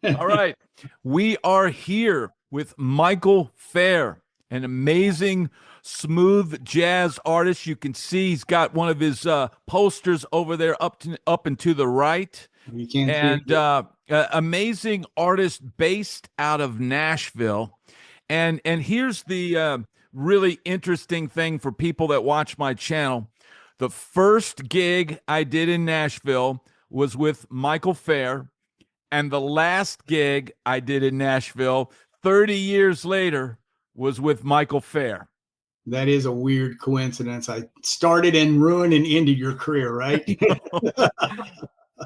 All right. We are here with Michael Fair, an amazing smooth jazz artist. You can see he's got one of his posters over there up and to the right. You can't see And it. amazing artist based out of Nashville. And here's the really interesting thing for people that watch my channel. The first gig I did in Nashville was with Michael Fair. And the last gig I did in Nashville 30 years later was with Michael Fair. That is a weird coincidence. I started and ruined and ended your career, right?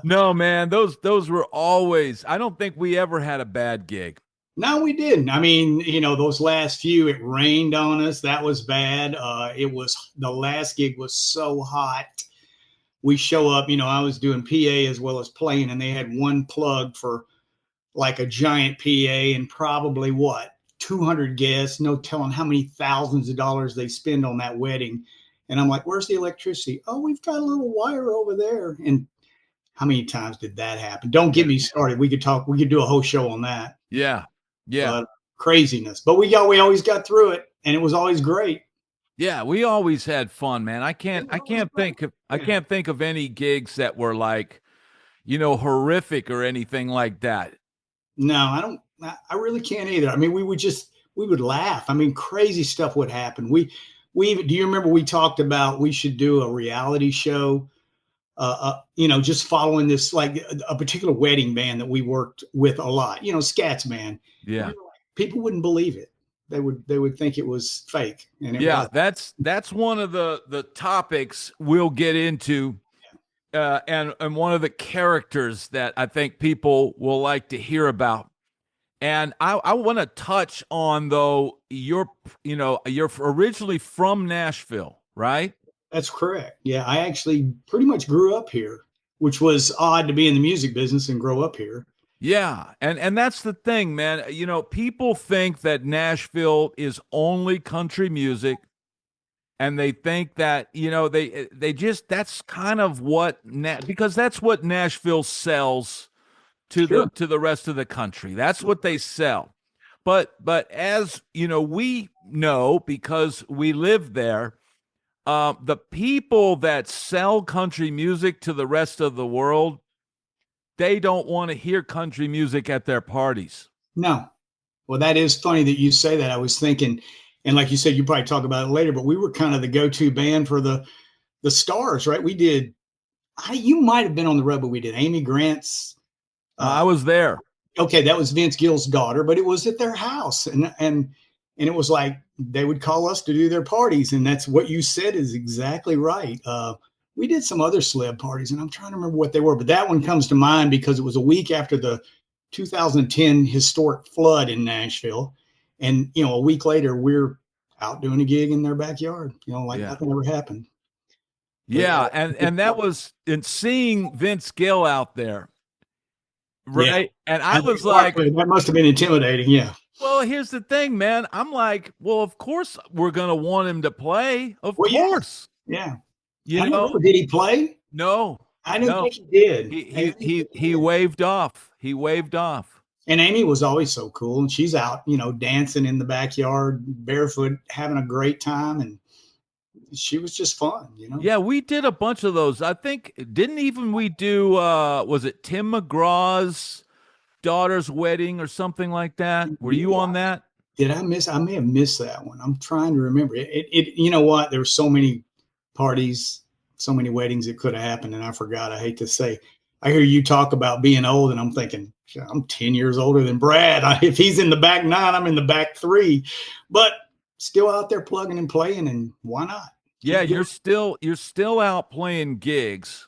No, man, those were always. I don't think we ever had a bad gig. No, we didn't. I mean, those last few, it rained on us. That was bad. It was the last gig was so hot. We show up, I was doing PA as well as playing, and they had one plug for like a giant PA and probably what 200 guests. No telling how many thousands of dollars they spend on that wedding. And I'm like, where's the electricity? Oh, we've got a little wire over there. And how many times did that happen? Don't get me started. We could do a whole show on that. Yeah, yeah, But craziness. But we always got through it, and it was always great. yeah. We always had fun, man. I can't think of any gigs that were like, horrific or anything like that. No, I don't. I really can't either. I mean, we would laugh. I mean, crazy stuff would happen. Do you remember we talked about we should do a reality show? Just following this like a particular wedding band that we worked with a lot. Scats band. Yeah. People wouldn't believe it. They would think it was fake, and it Yeah, was. that's one of the topics we'll get into, and one of the characters that I think people will like to hear about. And I want to touch on though you're originally from Nashville, right? That's correct. Yeah, I actually pretty much grew up here, which was odd to be in the music business and grow up here. Yeah, and that's the thing, man. People think that Nashville is only country music, and they think that they just that's kind of because that's what Nashville sells to Sure. the rest of the country. That's what they sell. But as we know because we live there, the people that sell country music to the rest of the world, they don't want to hear country music at their parties. No. Well, that is funny that you say that. I was thinking, and like you said, you probably talk about it later, but we were kind of the go-to band for the stars, right? We did. You might have been on the road, but we did Amy Grant's. I was there. Okay, that was Vince Gill's daughter, but it was at their house, and it was like they would call us to do their parties, and that's what you said is exactly right. We did some other celeb parties, and I'm trying to remember what they were, but that one comes to mind because it was a week after the 2010 historic flood in Nashville, and a week later we're out doing a gig in their backyard, like Yeah. nothing ever happened. But Yeah, and that was in seeing Vince Gill out there, yeah, right? And I I was think like, that must have been intimidating. Yeah. well, here's the thing, man. I'm like, well, of course we're gonna want him to play. Of Well, yeah, course. yeah. You I don't know? know. Did he play? No, I didn't no. think he did. He waved off. He waved off. And Amy was always so cool, and she's out, dancing in the backyard, barefoot, having a great time, and she was just fun. Yeah, we did a bunch of those. I think didn't even we do was it Tim McGraw's daughter's wedding or something like that? Were you on that? Did I miss? I may have missed that one. I'm trying to remember. You know what? There were so many parties, so many weddings that could have happened, and I forgot. I hate to say. I hear you talk about being old, and I'm thinking, I'm 10 years older than Brad. If he's in the back nine, I'm in the back three, but still out there plugging and playing, and why not? Yeah, you're still out playing gigs,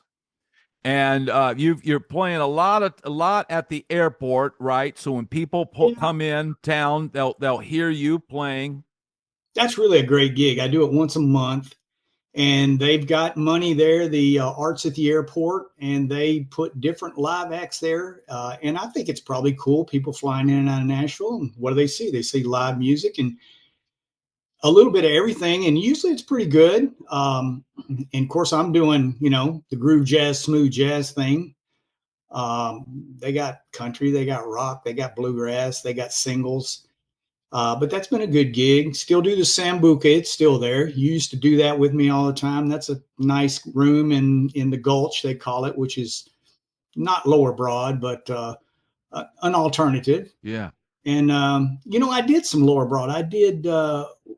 and you're playing a lot at the airport, right? So when people Yeah. come in town, they'll hear you playing. That's really a great gig. I do it once a month, and they've got money there, the Arts at the Airport, and they put different live acts there. And I think it's probably cool. People flying in and out of Nashville, and what do they see? They see live music and a little bit of everything, and usually it's pretty good. And of course, I'm doing, the groove jazz, smooth jazz thing. They got country, they got rock, they got bluegrass, they got singles. But that's been a good gig. Still do the Sambuca. It's still there. You used to do that with me all the time. That's a nice room in the Gulch, they call it, which is not Lower Broad, but an alternative. Yeah. And I did some Lower Broad. I did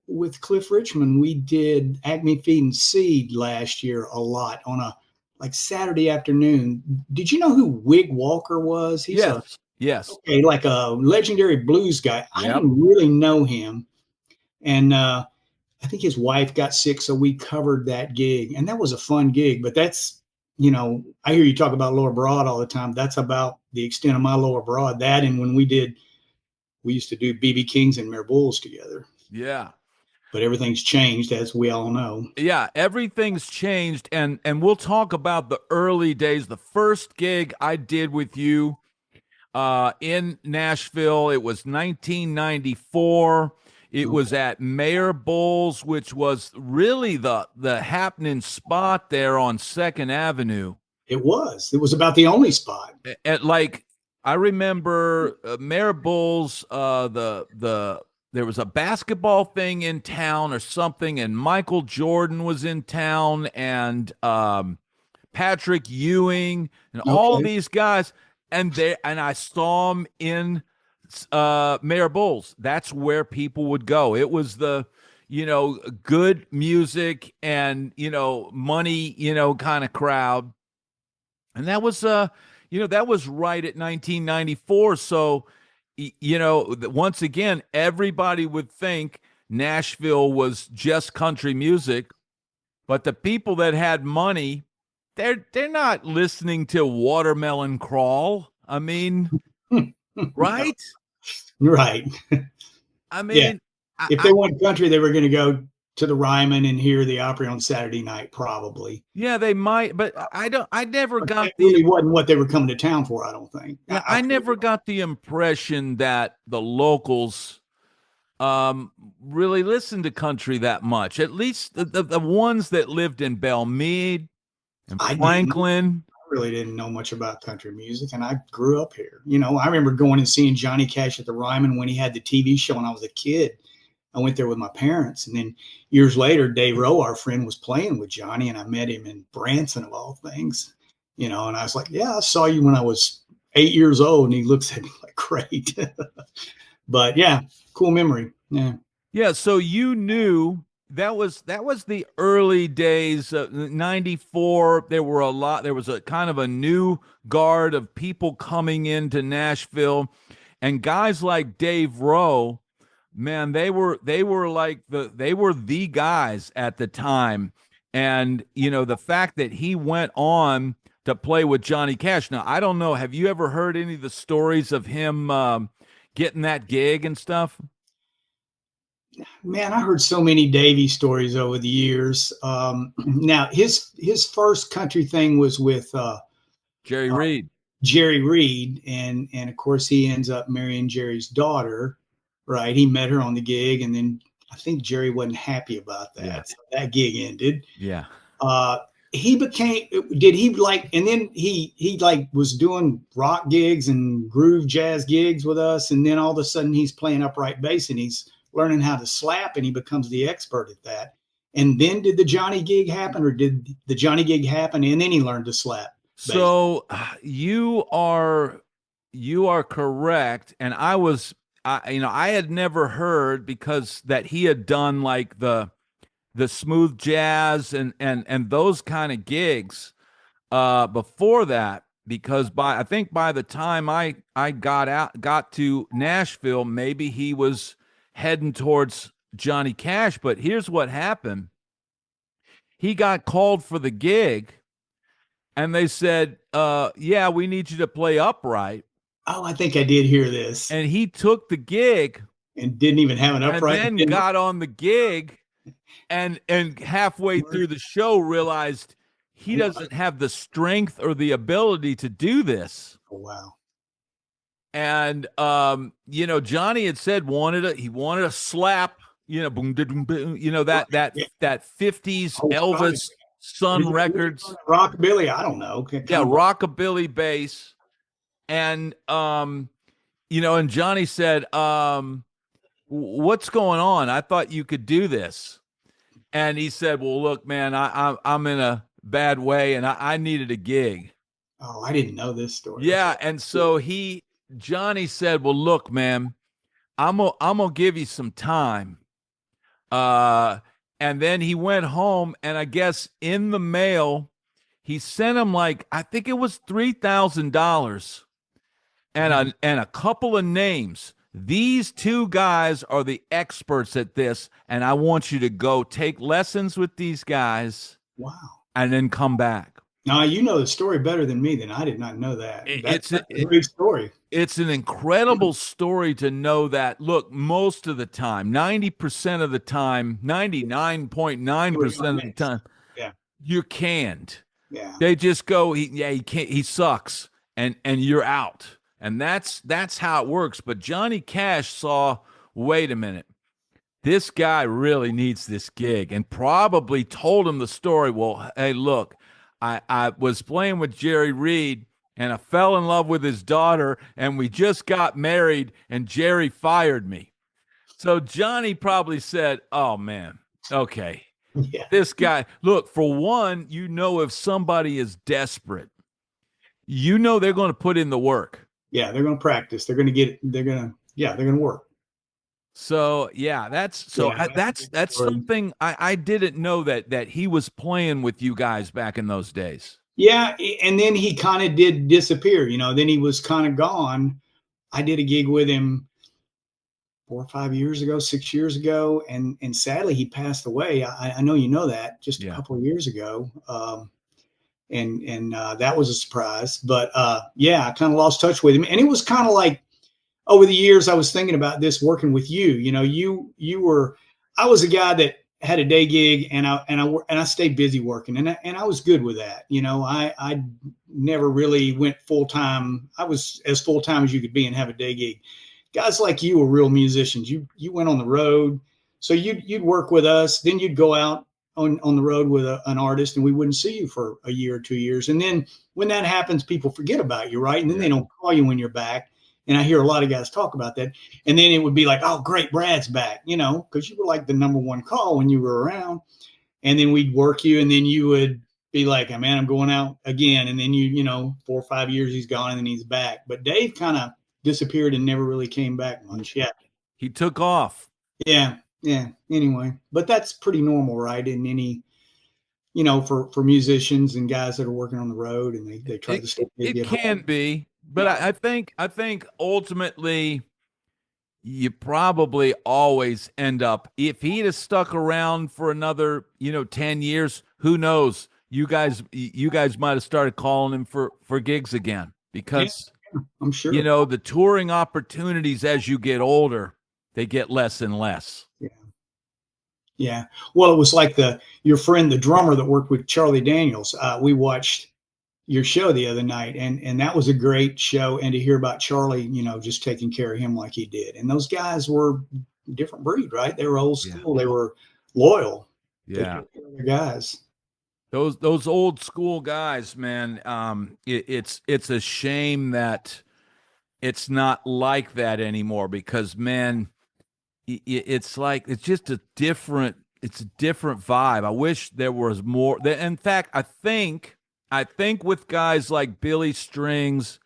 with Cliff Richmond. We did Acme Feed and Seed last year a lot on a like Saturday afternoon. Did you know who Wig Walker was? He's a Yes. Yes. okay, like a legendary blues guy. I Yep. didn't really know him, and I think his wife got sick, so we covered that gig, and that was a fun gig. But that's, I hear you talk about Lower Broad all the time. That's about the extent of my Lower Broad. That, and when we used to do BB Kings and Mere Bulls together. Yeah. But everything's changed, as we all know. Yeah, everything's changed, and we'll talk about the early days. The first gig I did with you in Nashville, it was 1994. It was at Mayor Bowles, which was really the happening spot there on Second Avenue. It was about the only spot. At like I remember Mayor Bowles, there was a basketball thing in town or something, and Michael Jordan was in town, and Patrick Ewing, and all Okay. these guys, and I saw them in Mayor Bowles. That's where people would go. It was the good music and money kind of crowd, and that was that was right at 1994. So once again, everybody would think Nashville was just country music, but the people that had money, they're not listening to Watermelon Crawl. I mean, right? Right. I Yeah. mean, If they want country, they were going to go to the Ryman and hear the Opry on Saturday night, probably. yeah, they might, but I never But got that really wasn't what they were coming to town for, I don't think. yeah, I never got the impression that the locals really listened to country that much. At least the ones that lived in Belmead and I didn't. Franklin. I really didn't know much about country music, and I grew up here. I remember going and seeing Johnny Cash at the Ryman when he had the TV show when I was a kid. I went there with my parents, and then years later, Dave Rowe, our friend, was playing with Johnny, and I met him in Branson of all things. And I was like, "Yeah, I saw you when I was 8 years old," and he looks at me like, "Great." But yeah, cool memory. Yeah. Yeah, so you knew that was the early days of 94. There was a kind of a new guard of people coming into Nashville, and guys like Dave Rowe, man, they were like they were the guys at the time. And the fact that he went on to play with Johnny Cash. Now, I don't know, have you ever heard any of the stories of him getting that gig and stuff? Man, I heard so many Davy stories over the years. Now, his first country thing was with Jerry Reed. Jerry Reed, and of course he ends up marrying Jerry's daughter, right? He met her on the gig, and then I think Jerry wasn't happy about that, Yeah. so that gig ended. Yeah. Uh, he became did he like, and then he like was doing rock gigs and groove jazz gigs with us, and then all of a sudden he's playing upright bass and he's learning how to slap, and he becomes the expert at that. And then did the Johnny gig happen, or did the Johnny gig happen and then he learned to slap bass? So you are correct, and I had never heard because that he had done like the smooth jazz and those kind of gigs before that, because I think by the time I got to Nashville, maybe he was heading towards Johnny Cash. But here's what happened: he got called for the gig, and they said, "Yeah, we need you to play upright." Oh, I think I did hear this, And he took the gig, and didn't even have an and upright. then got on the gig, and halfway through the show realized he doesn't have the strength or the ability to do this. Oh, wow. And Johnny had said he wanted a slap, boom, boom, boom, that 50s Oh, Elvis Sun Records. Rockabilly, I don't know. Yeah, rockabilly bass. And and Johnny said, what's going on? I thought you could do this. And he said, well, look, man, I'm in a bad way, and I needed a gig. Oh, I didn't know this story. Yeah, Okay. and so Johnny said, well, look, man, I'm gonna give you some time. Uh, and then he went home, and I guess in the mail, he sent him like I think it was $3,000 and a couple of names. These two guys are the experts at this, and I want you to go take lessons with these guys Wow. and then come back. Now you know the story better than me. Then I did not know that. It- That's It's that's a great story. it's an incredible story to know that. Look, most of the time, 90% of the time, Here we go 99.9% of the next. time, Yeah. you can't. Yeah. They just go, he can't, he sucks, and you're out. And that's how it works. But Johnny Cash saw, wait a minute, this guy really needs this gig, and probably told him the story. Well, hey, look, I was playing with Jerry Reed, and I fell in love with his daughter, and we just got married, and Jerry fired me. So Johnny probably said, oh man, okay. Yeah. This guy, look, for one, if somebody is desperate, they're going to put in the work. Yeah. They're going to practice. They're going to get it. They're going to work. So yeah, Yeah. That's a good that's story. something I didn't know that he was playing with you guys back in those days. Yeah. And then he kind of did disappear, then he was kind of gone. I did a gig with him 4 or 5 years ago, 6 years ago. And sadly he passed away. I know, that just a Yeah. couple of years ago. And that was a surprise, but yeah, I kind of lost touch with him. And it was kind of like, over the years, I was thinking about this working with you. I was a guy that had a day gig, and I stayed busy working, and I was good with that. I never really went full time. I was as full time as you could be and have a day gig. Guys like you were real musicians. You went on the road, so you'd work with us, then you'd go out on the road with an artist, and we wouldn't see you for a year or 2 years, and then when that happens, people forget about you, right? And then they don't call you when you're back. And I hear a lot of guys talk about that. And then it would be like, oh, great, Brad's back, because you were like the number one call when you were around. And then we'd work you, and then you would be like, oh, man, I'm going out again. And then 4 or 5 years he's gone, and then he's back. But Dave kind of disappeared and never really came back much. Yeah. He took off. Yeah. Yeah. Anyway, but that's pretty normal, right? In any, for musicians and guys that are working on the road, and they try to stay It get home. can be, but Yeah. I think ultimately you probably always end up, if he'd have stuck around for another 10 years, who knows, you guys might have started calling him for gigs again, because I'm sure. the touring opportunities as you get older, they get less and less. Yeah. Yeah. Well, it was like your friend, the drummer that worked with Charlie Daniels. We watched your show the other night, and that was a great show. And to hear about Charlie, just taking care of him like he did. And those guys were different breed, right? They were old school. They were loyal. Yeah. Their guys. Those old school guys, man. It's a shame that it's not like that anymore, because man, it's like it's a different vibe. I wish there was more. In fact, I think with guys like Billy Strings,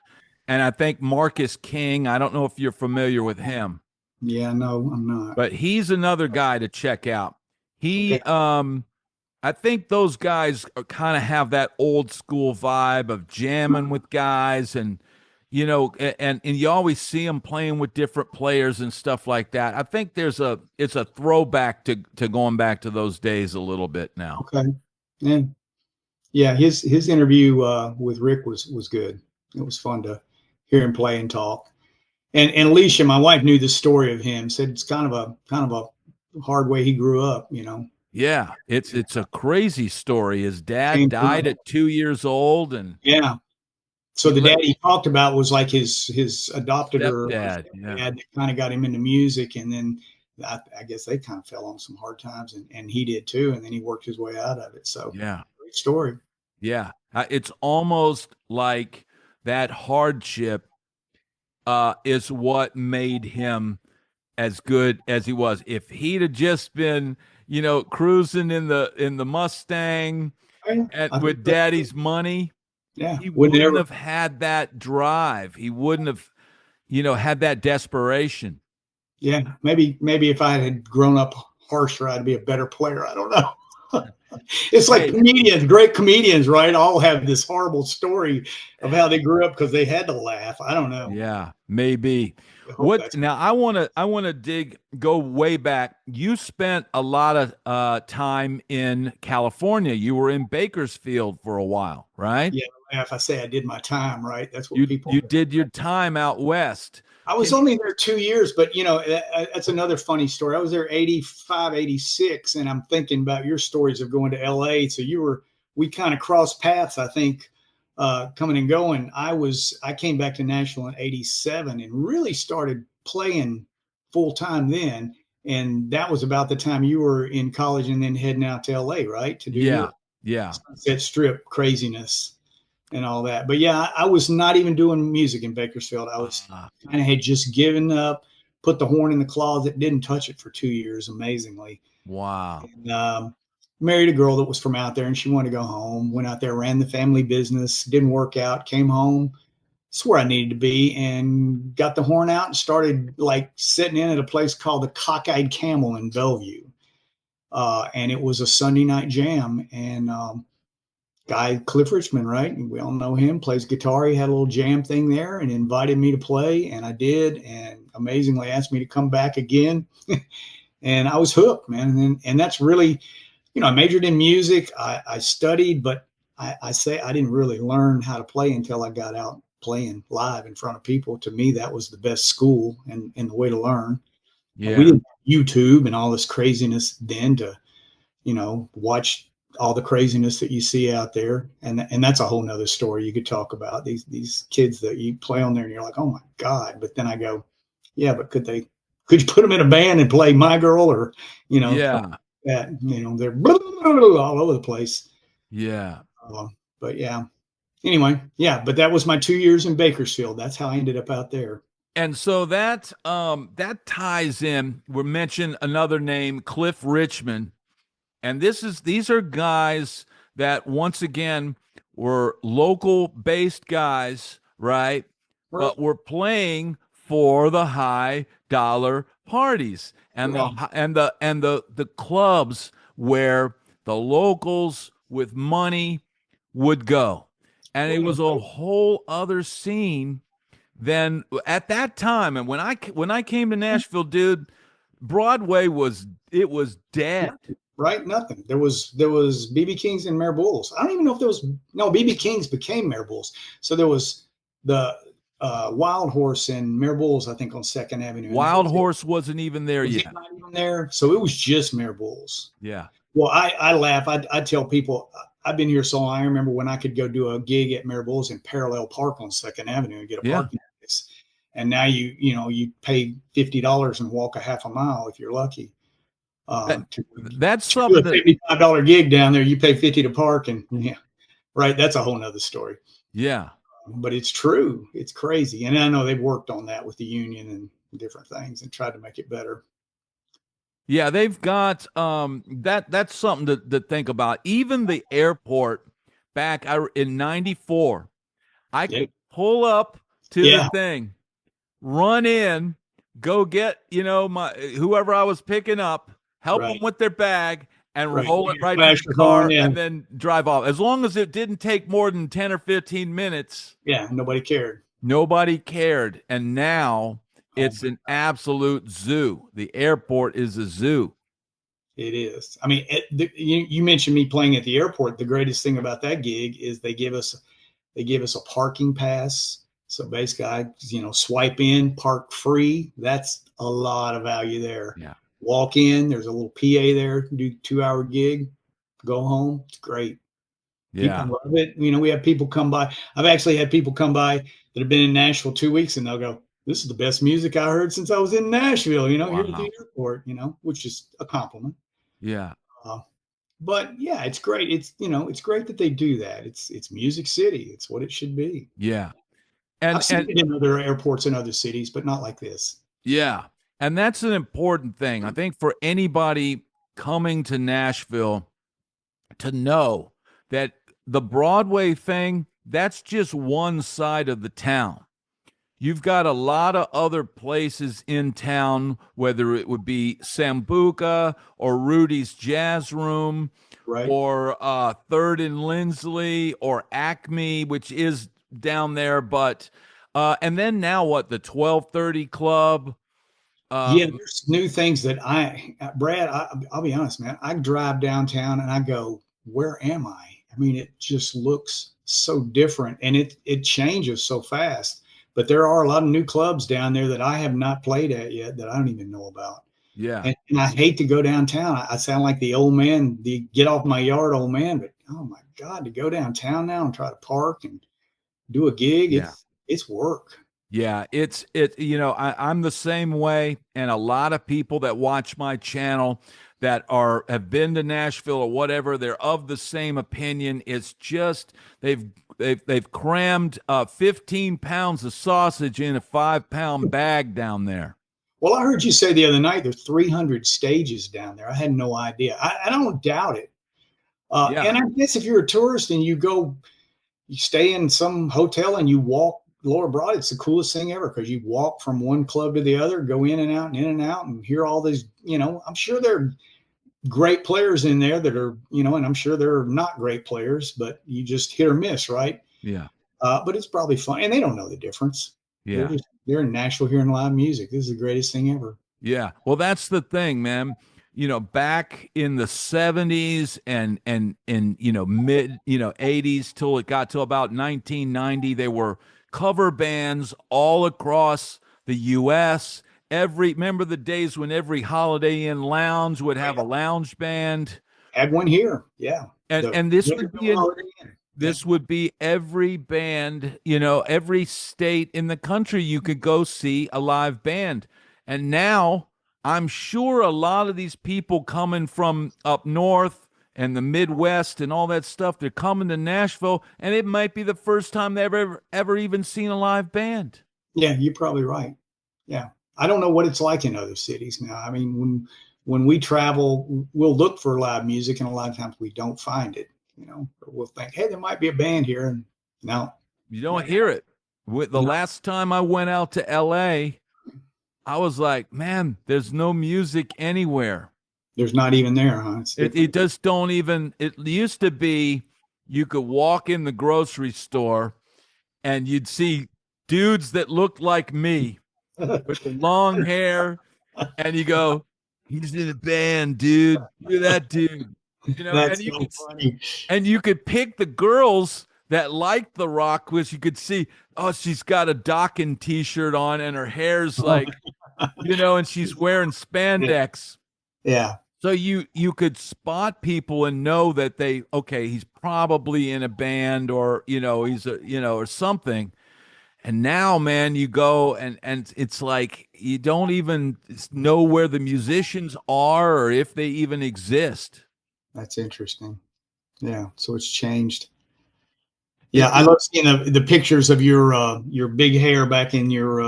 and I think Marcus King. I don't know if you're familiar with him. Yeah, no, I'm not. But he's another guy to check out. Okay. I think those guys kind of have that old school vibe of jamming with guys, and and you always see them playing with different players and stuff like that. I think it's a throwback to going back to those days a little bit now. Okay. Yeah. His interview with Rick was good. It was fun to hear him play and talk. And Alicia, my wife, knew the story of him. Said it's kind of a hard way he grew up. Yeah, it's a crazy story. His dad Same died thing. at 2 years old, and Yeah. So the dad he talked about was like his adopted or stepdad. Yeah. dad that kind of got him into music, and then I guess they kind of fell on some hard times, and he did too, and then he worked his way out of it. So Yeah. great story. Yeah. It's almost like that hardship is what made him as good as he was. If he'd have just been, cruising in the Mustang and I think with so. daddy's money, Yeah, he would wouldn't never. have had that drive. He wouldn't have, had that desperation. Yeah, maybe if I had grown up harsher, I'd be a better player. I don't know. It's like Hey, comedians, great comedians, right? All have this horrible story of how they grew up because they had to laugh. I don't know. yeah, maybe. I hope What that's now? I want to go way back. You spent a lot of time in California. You were in Bakersfield for a while, right? yeah. If I say I did my time, right? That's what You people. did your time out west. I was Can you? only there 2 years, but that's another funny story. I was there 85, 86, and I'm thinking about your stories of going to LA. So we kind of crossed paths, I think, coming and going. I came back to Nashville in 87 and really started playing full time then. And that was about the time you were in college and then heading out to LA, right? To do your Yeah, yeah. Sunset Strip craziness and all that. But yeah, I was not even doing music in Bakersfield. I was Uh, kind of had just given up, put the horn in the closet, didn't touch it for 2 years, amazingly. wow. And, married a girl that was from out there and she wanted to go home. Went out there, ran the family business, didn't work out, came home. It's where I needed to be and got the horn out and started like sitting in at a place called the Cockeyed Camel in Bellevue. And it was a Sunday night jam. And guy Cliff Richmond, right? We all know him, plays guitar. He had a little jam thing there and invited me to play, and I did, and amazingly asked me to come back again. And I was hooked, man. And that's really, I majored in music. I studied, but I say I didn't really learn how to play until I got out playing live in front of people. To me, that was the best school and the way to learn. We Yeah, didn't have YouTube and all this craziness then to watch all the craziness that you see out there. And that's a whole nother story you could talk about. These kids that you play on there and you're like, oh my God. But then I go, yeah, but could you put them in a band and play My Girl or, something yeah, like that, they're blah, blah, blah, all over the place. yeah. But yeah, anyway, yeah, but that was my 2 years in Bakersfield. That's how I ended up out there. And so that ties in. We mentioned another name, Cliff Richmond. And these are guys that once again were local based guys, right? Right. But were playing for the high dollar parties and the clubs where the locals with money would go. And it was a whole other scene than at that time. And when I came to Nashville, dude, Broadway was dead. Right? Nothing. There was BB King's and Mayor Bulls. I don't even know if there was no BB King's became Mayor Bulls. So there was the Wild Horse and Mayor Bulls, I think, on Second Avenue, and that Wild was it. Horse wasn't even there Was it yet. not even there? So it was just Mayor Bulls. Yeah. Well, I laugh. I tell people I've been here so long. I remember when I could go do a gig at Mayor Bulls in Parallel Park on Second Avenue and get a Yeah. parking space. And now you pay $50 and walk a half a mile if you're lucky. That, To that's do something a that $75 gig down there, you pay 50 to park, and yeah, right. That's a whole nother story. yeah. But it's true. It's crazy. And I know they've worked on that with the union and different things and tried to make it better. Yeah, they've got that's something to think about. Even the airport in 94, I Yeah. could pull up to the Yeah. thing, run in, go get, my whoever I was picking up, help them Right. with their bag and Right. roll You it can right to flash the your horn. car Yeah. and then drive off. As long as it didn't take more than 10 or 15 minutes, Yeah. Nobody cared. nobody cared. And now Oh, it's an absolute zoo. The airport is a zoo. it is. I mean, you mentioned me playing at the airport. The greatest thing about that gig is they give us a parking pass. So basically, swipe in, park free. That's a lot of value there. Yeah. Walk in, there's a little PA there, do 2 hour gig, go home. It's great. People Yeah. love it. We have people come by. I've actually had people come by that have been in Nashville 2 weeks and they'll go, "This is the best music I heard since I was in Nashville, here at Wow. the airport, which is a compliment. Yeah. Uh, but yeah, it's great. It's great that they do that. It's Music City. It's what it should be. Yeah. And I've seen it in other airports in other cities, but not like this. yeah, and that's an important thing. I think for anybody coming to Nashville to know that the Broadway thing, that's just one side of the town. You've got a lot of other places in town, whether it would be Sambuca or Rudy's Jazz Room Right. or Third and Lindsley or Acme, which is down there. But and then now what? The 1230 Club. Yeah, Um, there's new things that Brad, I'll be honest, man. I drive downtown and I go, where am I? I mean, it just looks so different and it changes so fast. But there are a lot of new clubs down there that I have not played at yet that I don't even know about. yeah, And I hate to go downtown. I sound like the old man, the get off my yard old man, but oh my God, to go downtown now and try to park and do a gig, yeah. it's work. Yeah, I'm the same way, and a lot of people that watch my channel that have been to Nashville or whatever, they're of the same opinion. It's just they've crammed 15 pounds of sausage in a 5 pound bag down there. Well, I heard you say the other night there's 300 stages down there. I had no idea. I don't doubt it. Yeah, And I guess if you're a tourist and you stay in some hotel and you walk Laura Broad, it's the coolest thing ever because you walk from one club to the other, go in and out, and hear all these. I'm sure there are great players in there that are, and I'm sure there are not great players, but you just hit or miss, right? yeah, But it's probably fun, and they don't know the difference. yeah. They're in Nashville hearing live music. This is the greatest thing ever. Yeah. Well, that's the thing, man. Back in the 70s and mid, 80s till it got to about 1990, there were cover bands all across the US. Remember the days when every Holiday Inn lounge would have a lounge band? Had one here, yeah. And this would be every band, every state in the country you could go see a live band. And now I'm sure a lot of these people coming from up north and the Midwest and all that stuff, they're coming to Nashville, and it might be the first time they've ever even seen a live band. Yeah, you're probably right. Yeah. I don't know what it's like in other cities now. I mean, when we travel, we'll look for live music, and a lot of times we don't find it. We'll think, hey, there might be a band here, and no, You don't hear it. The no, last time I went out to LA, I was like, man, there's no music anywhere. there's not even there, huh? It's It different. just don't even, it used to be you could walk in the grocery store and you'd see dudes that looked like me with the long hair, and you go, he's in a band, dude. You're that dude. That's so funny. And you could pick the girls that liked the rock, which you could see, oh, she's got a Dokken t-shirt on and her hair's like, and she's wearing Yeah. spandex. Yeah. So you could spot people and know that okay, he's probably in a band, or he's or something. And now, man, you go and it's like you don't even know where the musicians are or if they even exist. That's interesting. Yeah. So it's changed. Yeah, It, I it love seeing the pictures of your big hair back in your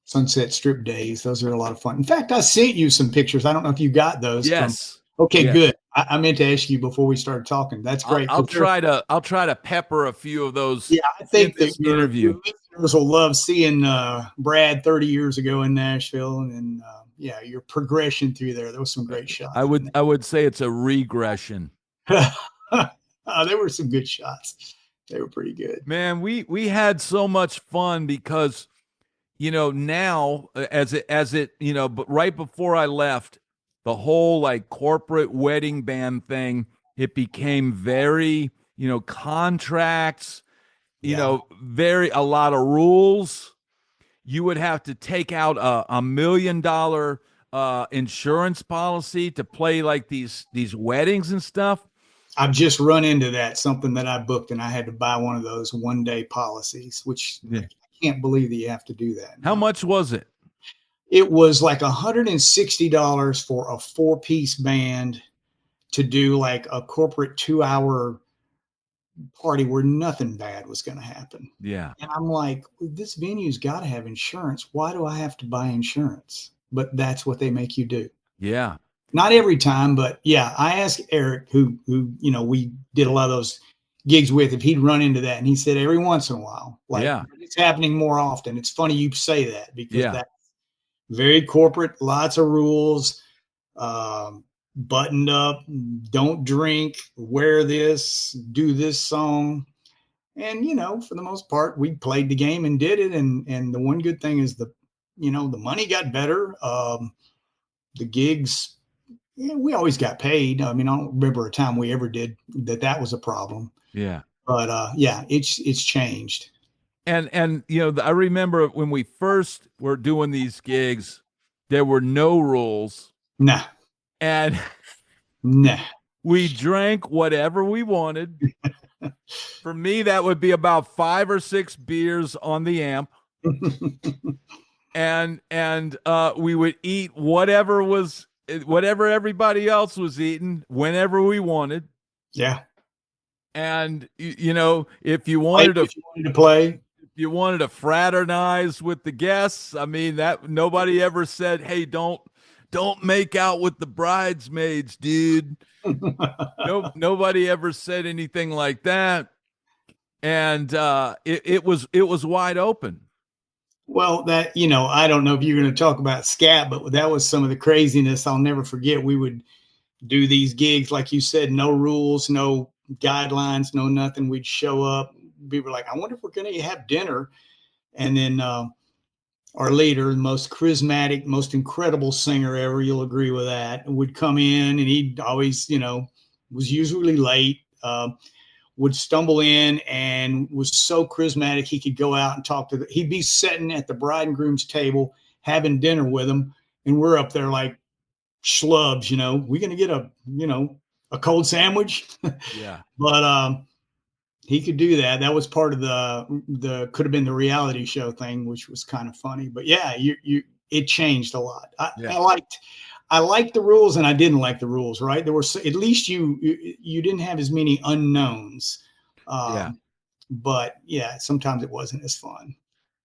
Sunset Strip days. Those are a lot of fun. In fact, I sent you some pictures. I don't know if you got those from. yes, Okay, yes. good. I meant to ask you before we started talking. That's great. I'll try to pepper a few of those Yeah, I in think that this your interview. listeners will love seeing Brad 30 years ago in Nashville, and yeah, your progression through there. There was some great shots. I would say it's a regression. There were some good shots. They were pretty good. Man, we had so much fun because now as it but right before I left, the whole like corporate wedding band thing, it became very, contracts, Yeah, very a lot of rules. You would have to take out a $1 million insurance policy to play like these weddings and stuff. I've just run into that, something that I booked, and I had to buy one of those 1-day policies, which Yeah. I can't believe that you have to do that How now. much was it? It was like $160 for a 4-piece band to do like a corporate 2-hour party where nothing bad was going to happen. Yeah. And I'm like, this venue's got to have insurance. Why do I have to buy insurance? But that's what they make you do. Yeah. Not every time, but yeah, I asked Eric, who we did a lot of those gigs with, if he'd run into that, and he said every once in a while, like Yeah. it's happening more often. It's funny you say that because Yeah. that's very corporate, lots of rules, buttoned up, don't drink, wear this, do this song. And for the most part, we played the game and did it. And the one good thing is the money got better. The gigs, yeah, we always got paid. I mean, I don't remember a time we ever did that was a problem. Yeah. But yeah, it's changed. And I remember when we first were doing these gigs, there were no rules, Nah, and nah. we drank whatever we wanted. For me, that would be about 5 or 6 beers on the amp, and we would eat whatever everybody else was eating whenever we wanted. Yeah. And if you Play wanted to what you wanted to play. you wanted to fraternize with the guests, I mean, that nobody ever said, "Hey, don't make out with the bridesmaids, dude." No, nobody ever said anything like that, and it was wide open. Well, that, I don't know if you're going to talk about scat, but that was some of the craziness I'll never forget. We would do these gigs, like you said, no rules, no guidelines, no nothing. We'd show up. People were like, I wonder if we're going to have dinner. And then our leader, the most charismatic, most incredible singer ever, you'll agree with that, would come in, and he'd always, was usually late. Would stumble in and was so charismatic he could go out and talk to he'd be sitting at the bride and groom's table having dinner with them, and we're up there like schlubs, we're gonna get a cold sandwich. Yeah, But he could do that. That was part of the could have been the reality show thing, which was kind of funny. But yeah, it changed a lot. yeah, I liked the rules, and I didn't like the rules. Right, there were at least you didn't have as many unknowns. yeah. But yeah, sometimes it wasn't as fun.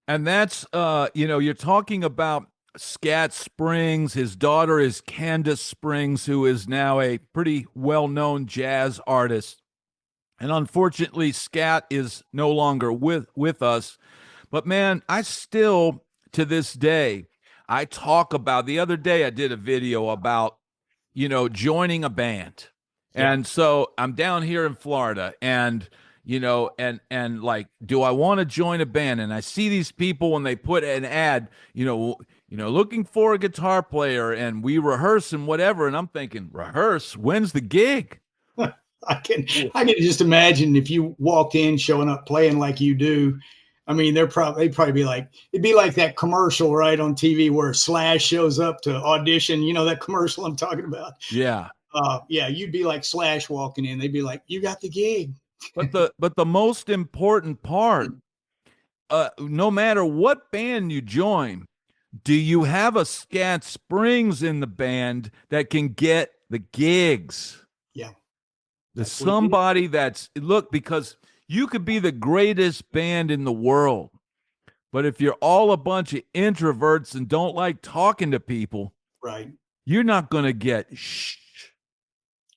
And that's you're talking about Scat Springs. His daughter is Candace Springs, who is now a pretty well-known jazz artist. And unfortunately, Scat is no longer with us. But man, I still, to this day, I talk about, the other day I did a video about, joining a band. Yeah. And so I'm down here in Florida, and and like, do I want to join a band? And I see these people when they put an ad, looking for a guitar player, and we rehearse and whatever. And I'm thinking, rehearse? When's the gig? I can just imagine if you walked in showing up playing like you do. I mean, they'd probably be like, it'd be like that commercial, right, on TV where Slash shows up to audition. You know that commercial I'm talking about? Yeah. Yeah, you'd be like Slash walking in. They'd be like, you got the gig. But the most important part, no matter what band you join, do you have a Scat Springs in the band that can get the gigs? Yeah. There's somebody because you could be the greatest band in the world, but if you're all a bunch of introverts and don't like talking to people, Right. you're not going to get shh.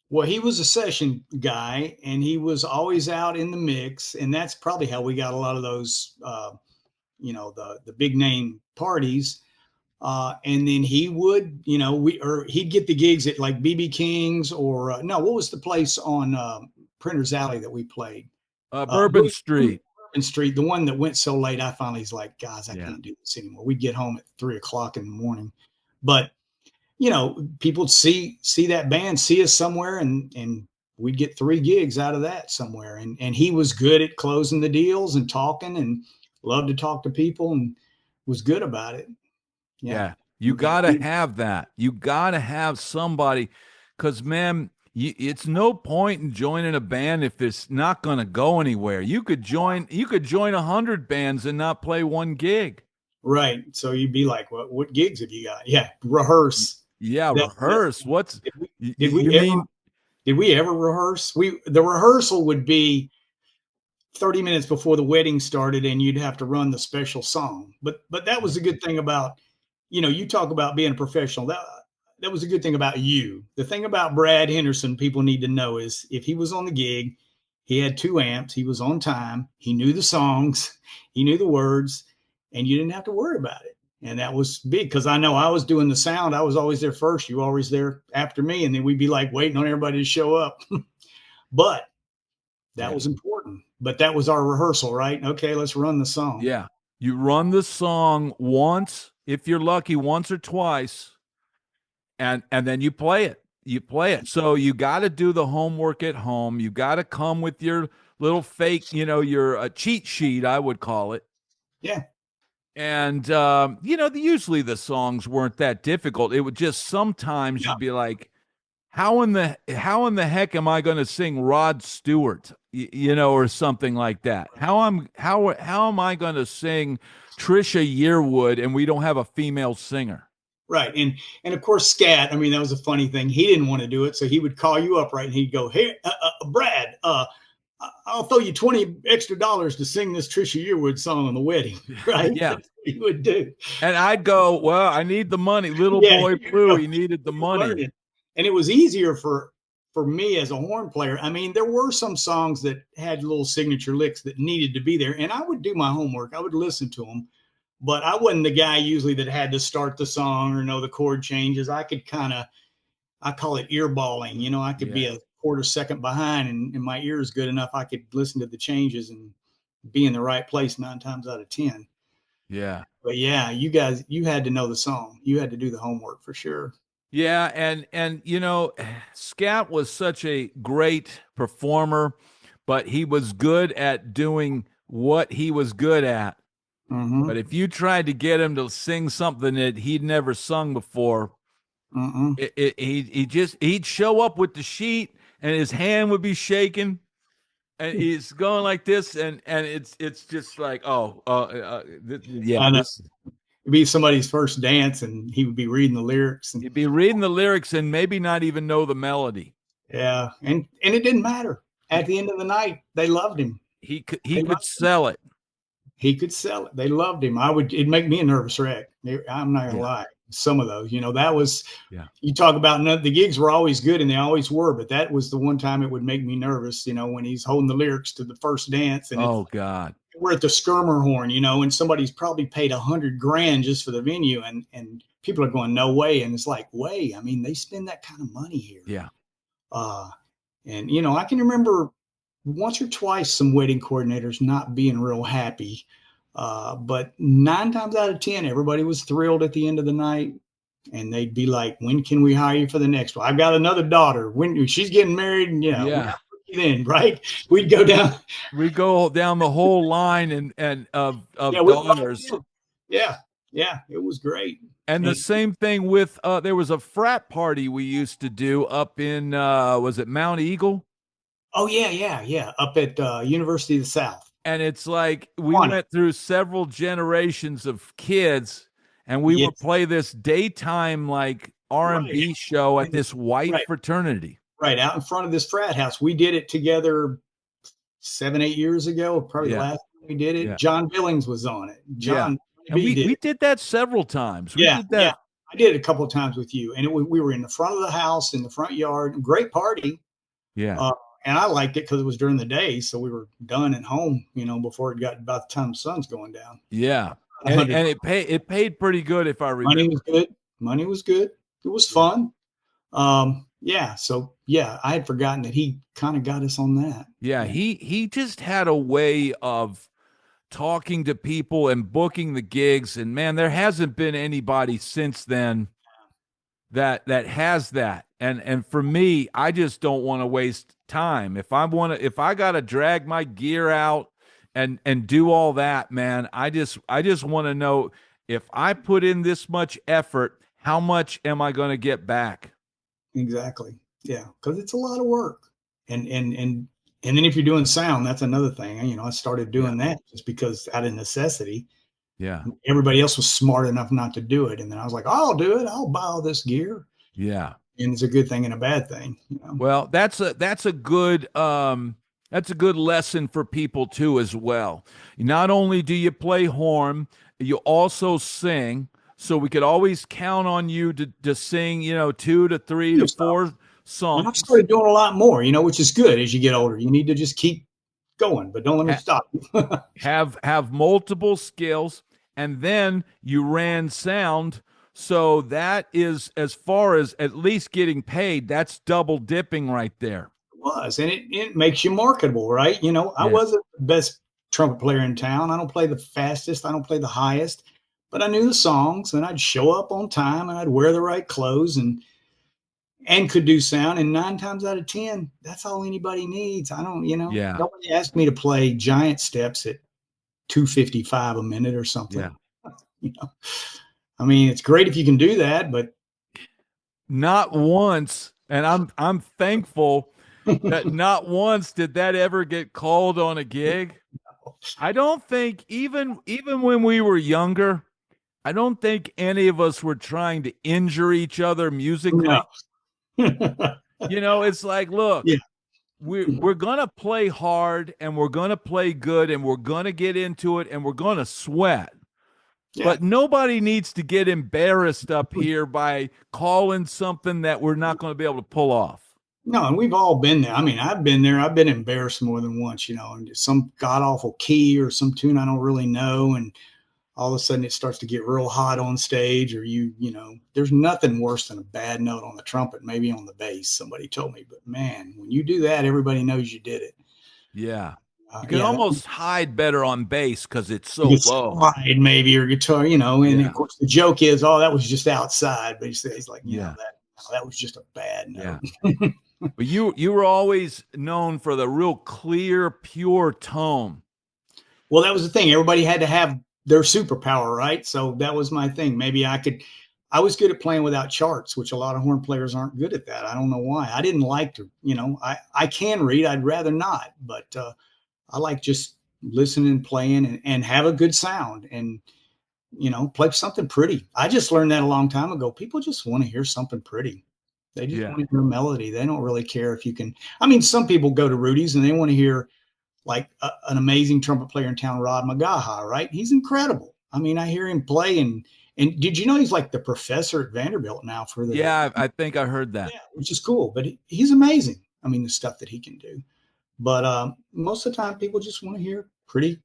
Well, he was a session guy, and he was always out in the mix, and that's probably how we got a lot of those, the big name parties. And then he would, he'd get the gigs at like BB King's or no, what was the place on Printer's Alley that we played? Bourbon Street. Bourbon Street, the one that went so late. I finally was like, guys, I Yeah. can't do this anymore. We'd get home at 3:00 in the morning, but people see that band, see us somewhere, and we'd get 3 gigs out of that somewhere. And he was good at closing the deals and talking, and loved to talk to people, and was good about it. Yeah. You got to have that. You got to have somebody, because, man, it's no point in joining a band if it's not going to go anywhere. You could join 100 bands and not play one gig. Right. So you'd be like, what gigs have you got? Yeah. Rehearse. Yeah. Rehearse. Did we ever rehearse? The rehearsal would be 30 minutes before the wedding started, and you'd have to run the special song. But that was a good thing about, you talk about being a professional. That was a good thing about you. The thing about Brad Henderson people need to know is if he was on the gig, he had 2 amps, he was on time, he knew the songs, he knew the words, and you didn't have to worry about it. And that was big because I know I was doing the sound. I was always there first. You were always there after me. And then we'd be like waiting on everybody to show up. But that Yeah. was important. But that was our rehearsal, right? Okay, let's run the song. Yeah. You run the song once, if you're lucky, once or twice, and then you play it. You play it. So you got to do the homework at home. You got to come with your little fake, your cheat sheet, I would call it. Yeah. And usually the songs weren't that difficult. It would just sometimes Yeah. you'd be like, how in the heck am I going to sing Rod Stewart, or something like that? How am I going to sing Trisha Yearwood and we don't have a female singer? Right. And of course, Scat, I mean, that was a funny thing. He didn't want to do it. So he would call you up, right? And he'd go, hey, Brad, I'll throw you 20 extra dollars to sing this Trisha Yearwood song on the wedding, right? Yeah. That's what he would do. And I'd go, well, I need the money. Little Yeah, boy Blue, he needed the money. learning. And it was easier for me as a horn player. I mean, there were some songs that had little signature licks that needed to be there. And I would do my homework. I would listen to them. But I wasn't the guy usually that had to start the song or know the chord changes. I could I call it earballing. I could be a quarter second behind and my ear is good enough. I could listen to the changes and be in the right place 9 times out of 10. Yeah. But yeah, you had to know the song. You had to do the homework for sure. Yeah, and Scat was such a great performer, but he was good at doing what he was good at. Mm-hmm. But if you tried to get him to sing something that he'd never sung before, he'd show up with the sheet and his hand would be shaking and he's going like this and it's just like I know. this It'd be somebody's first dance and he would be reading the lyrics and you'd be reading the lyrics and maybe not even know the melody. yeah, and it didn't matter. At the end of the night, they loved him. He could Loved sell it. He could sell it. They loved him. It'd make me a nervous wreck. I'm not gonna lie. Some of those, that was, you talk about the gigs were always good and they always were, but that was the one time it would make me nervous, when he's holding the lyrics to the first dance and God, we're at the Skirmerhorn, and somebody's probably paid $100,000 just for the venue and people are going, no way. And it's like, way, I mean, they spend that kind of money here. Yeah. And I can remember once or twice some wedding coordinators not being real happy. But 9 times out of 10, everybody was thrilled at the end of the night. And they'd be like, when can we hire you for the next one? I've got another daughter. When she's getting married, and then, right? We'd go down. We go down the whole line and of daughters. Yeah. It was great. And the same thing with there was a frat party we used to do up in was it Mount Eagle? Oh yeah. Up at University of the South. And it's like we went through several generations of kids, and we would play this daytime like R&B show at this white fraternity. Right out in front of this frat house. We did it together 7-8 years ago. Probably the last time we did it. Yeah. John Billings was on it. John. And we did that several times. Did that. Yeah. I did it a couple of times with you, and we were in the front of the house in the front yard. Great party. Yeah. And I liked it because it was during the day, so we were done at home, before it got about the time the sun's going down. Yeah, and it paid pretty good if I remember. Money was good. It was fun. So I had forgotten that he kind of got us on that. Yeah, he just had a way of talking to people and booking the gigs, and man, there hasn't been anybody since then that has that. And for me, I just don't want to waste time. If I got to drag my gear out and do all that, man, I just want to know if I put in this much effort, how much am I going to get back? Exactly. Yeah. Cause it's a lot of work. And then if you're doing sound, that's another thing. I started doing that just because out of necessity. Yeah. Everybody else was smart enough not to do it. And then I was like, I'll do it. I'll buy all this gear. Yeah. And it's a good thing and a bad thing. Well, that's a good That's a good lesson for people too, as well. Not only do you play horn, you also sing. So we could always count on you to sing, 2 to 3 to 4 And I've songs. started doing a lot more, which is good as you get older. You need to just keep going, but don't let me Ha- stop. have multiple skills, and then you ran sound. So that is, as far as at least getting paid, that's double dipping right there. Was, and it makes you marketable, right? I Yeah. wasn't the best trumpet player in town. I don't play the fastest, I don't play the highest, but I knew the songs, and I'd show up on time, and I'd wear the right clothes, and could do sound. And 9 times out of 10, that's all anybody needs. I don't, Yeah. nobody asked me to play giant steps at 255 a minute or Yeah. something. You know, I mean, it's great if you can do that, but Not once, and I'm thankful that not once did that ever get called on a gig. I don't think, even when we were younger, I don't think any of us were trying to injure each other no. musically. It's like, look, Yeah, we're gonna play hard, and we're gonna play good, and we're gonna get into it, and we're gonna sweat. yeah. But nobody needs to get embarrassed up here by calling something that we're not going to be able to pull off. No, and we've all been there. I mean, I've been there. I've been embarrassed more than once, and some god awful key or some tune I don't really know, and all of a sudden it starts to get real hot on stage, or there's nothing worse than a bad note on the trumpet, maybe on the bass. Somebody told me, but man, when you do that, everybody knows you did it. Yeah. You can Yeah, almost hide better on bass because it's you so get low. slide maybe or guitar, and of Yeah. course the joke is, oh, that was just outside, but he's like, Yeah. that was just a bad Yeah. note. But you were always known for the real clear, pure tone. Well, that was the thing. Everybody had to have their superpower, right? So that was my thing. Maybe I could. I was good at playing without charts, which a lot of horn players aren't good at that. I don't know why. I didn't like to, I can read. I'd rather not, but I like just listening, playing, and have a good sound, and play something pretty. I just learned that a long time ago. People just want to hear something pretty. They just Yeah. want to hear melody. They don't really care if you can. I mean, some people go to Rudy's and they want to hear like an amazing trumpet player in town, Rod Magaha, right? He's incredible. I mean, I hear him play, and did you know he's like the professor at Vanderbilt now for the Yeah, I think I heard that. yeah, which is cool. But he's amazing. I mean, the stuff that he can do. But most of the time, people just want to hear pretty,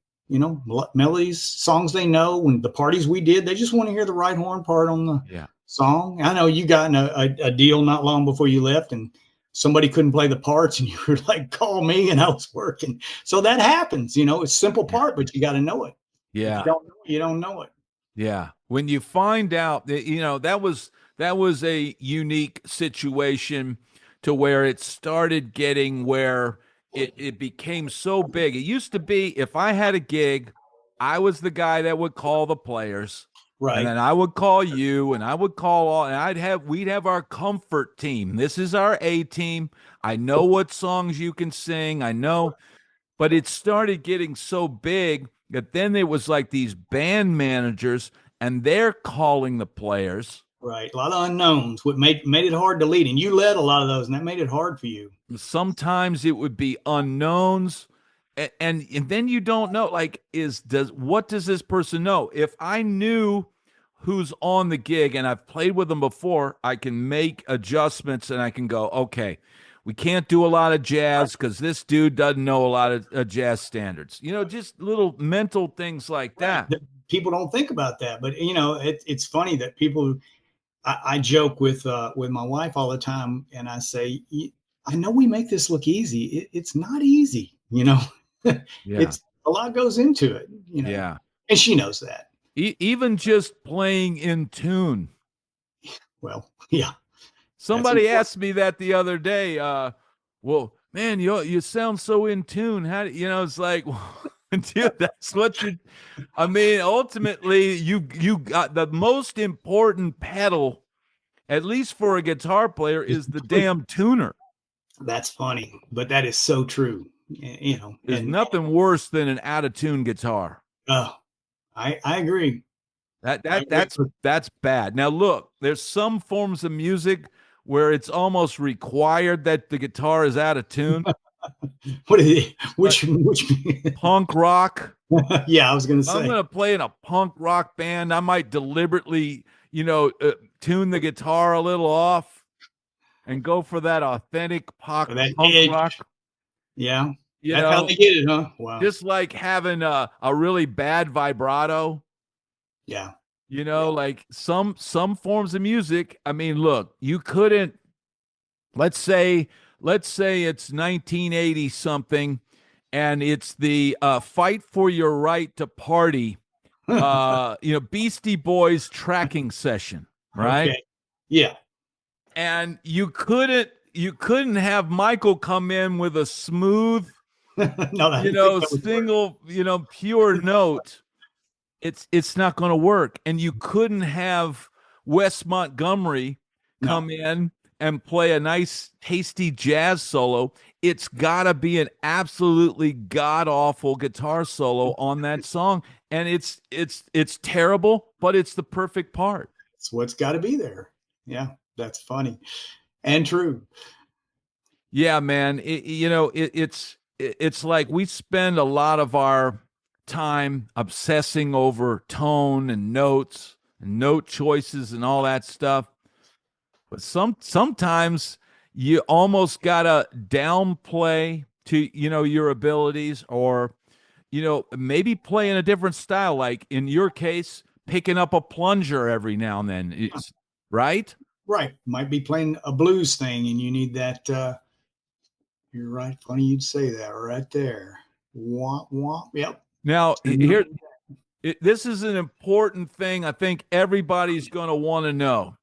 melodies, songs they know. When the parties we did, they just want to hear the right horn part on the Yeah. song. I know you got in a deal not long before you left, and somebody couldn't play the parts, and you were like, "Call me," and I was working. So that happens. It's a simple Yeah. part, but you got to know it. If you Yeah. don't know it, you don't know it. Yeah. When you find out that, that was a unique situation to where it started getting where it became so big. It used to be, if I had a gig, I was the guy that would call the players, and Right, then I would call you, and I would call all, and we'd have our comfort team. This is our A team. I know what songs you can sing. I know, but it started getting so big that then it was like these band managers, and they're calling the players. right. A lot of unknowns. What made it hard to lead, and you led a lot of those, and that made it hard for you. Sometimes it would be unknowns. And then you don't know, like, what does this person know? If I knew who's on the gig and I've played with them before, I can make adjustments, and I can go, okay, we can't do a lot of jazz because this dude doesn't know a lot of jazz standards. Just little mental things like Right. that. People don't think about that, but it's funny that people. I joke with my wife all the time, and I say, I know we make this look easy. It's not easy. Yeah. It's a lot goes into it. Yeah. And she knows that. Even just playing in tune. Well, yeah, that's Somebody important. asked me that the other day. Well, man, you sound so in tune. How do it's like, dude, that's what you. I mean, ultimately, you got the most important pedal, at least for a guitar player, is the damn tuner. That's funny, but that is so true. There's And nothing worse than an out of tune guitar. uh, I agree. That I that agree. that's that's bad. Now look, there's some forms of music where it's almost required that the guitar is out of tune. What is it? Like Which? punk rock. Yeah, I was gonna I'm say. going to play in a punk rock band. I might deliberately, tune the guitar a little off and go for that authentic Or that punk edge. rock. Yeah, You that's how know, they get it, huh? Wow. just like having a really bad vibrato. Yeah. Like some forms of music. I mean, look, you couldn't. Let's say it's 1980 something, and it's the fight for your right to party. Beastie Boys tracking session, right? Okay. Yeah. And you couldn't have Michael come in with a smooth, No, I think that would work. single, pure note. It's not going to work. And you couldn't have Wes Montgomery No. come in and play a nice tasty jazz solo. It's got to be an absolutely god awful guitar solo on that song, and it's terrible, but it's the perfect part. It's what's got to be there. Yeah, that's funny and true. Yeah, man. It's like we spend a lot of our time obsessing over tone and notes and note choices and all that stuff. But sometimes you almost gotta downplay to your abilities, or maybe play in a different style. Like in your case, picking up a plunger every now and then. It's right. Right. Might be playing a blues thing and you need that. You're right. Funny you'd say that right there. Womp womp. Yep. Now here, this is an important thing I think everybody's going to want to know.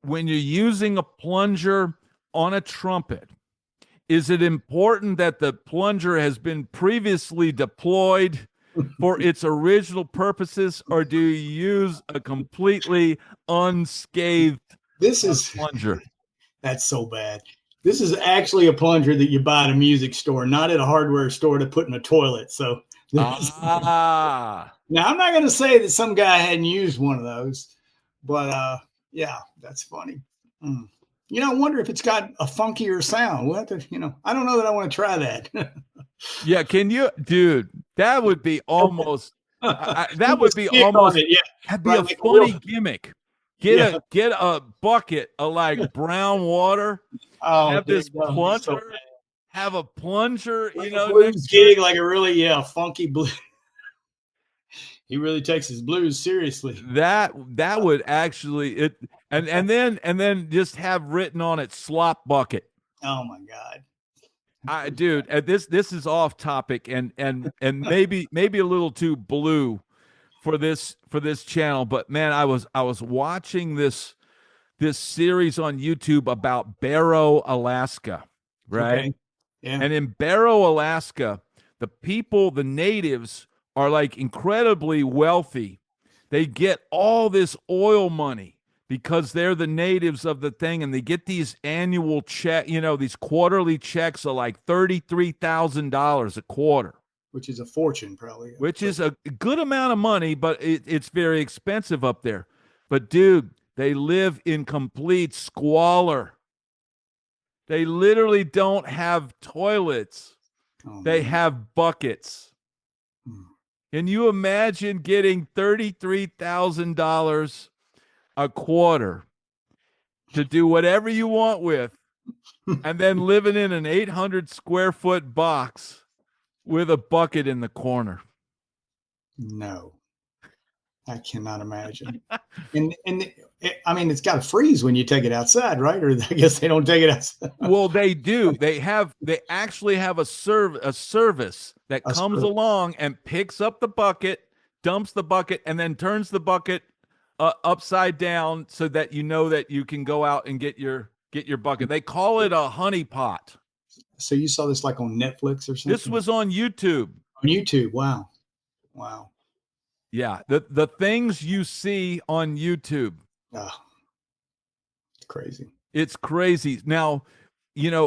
When you're using a plunger on a trumpet, is it important that the plunger has been previously deployed for its original purposes, or do you use a completely unscathed This is plunger? that's so bad. This is actually a plunger that you buy at a music store, not at a hardware store to put in a toilet. So Ah, now I'm not going to say that some guy hadn't used one of those, but yeah, that's funny. Mm. I wonder if it's got a funkier sound. What I don't know that I want to try that. yeah. Can you, dude? That would be almost. That With a would be stick on almost. it, yeah, That'd be right, a like a real, funny gimmick. Get yeah. a bucket of like brown water. Oh, Have dude, this that would be so bad. plunger. Have a plunger, Like a next blues to it. gig, like a really funky blues. He really takes his blues seriously. That would actually it and then just have written on it slop bucket. Oh my god. Dude, this is off topic and maybe a little too blue for this channel, but man, I was watching this series on YouTube about Barrow, Alaska, right? Okay. Yeah. And in Barrow, Alaska, the natives are like incredibly wealthy. They get all this oil money because they're the natives of the thing, and they get these annual these quarterly checks of like $33,000 a quarter, Which is a fortune, probably. which But is a good amount of money, but it's very expensive up there. But dude, they live in complete squalor. They literally don't have toilets. oh They man. have buckets. Hmm. Can you imagine getting $33,000 a quarter to do whatever you want with, and then living in an 800 square foot box with a bucket in the corner? No, I cannot imagine. I mean, it's got to freeze when you take it outside, right? Or I guess they don't take it outside. Well, they do. They actually have a service that comes along and picks up the bucket, dumps the bucket, and then turns the bucket upside down so that you know that you can go out and get your bucket. They call it a honey pot. So you saw this like on Netflix or This something? was on YouTube. On YouTube. Wow. Wow. Yeah, the things you see on YouTube. Oh, it's crazy. It's crazy. Now,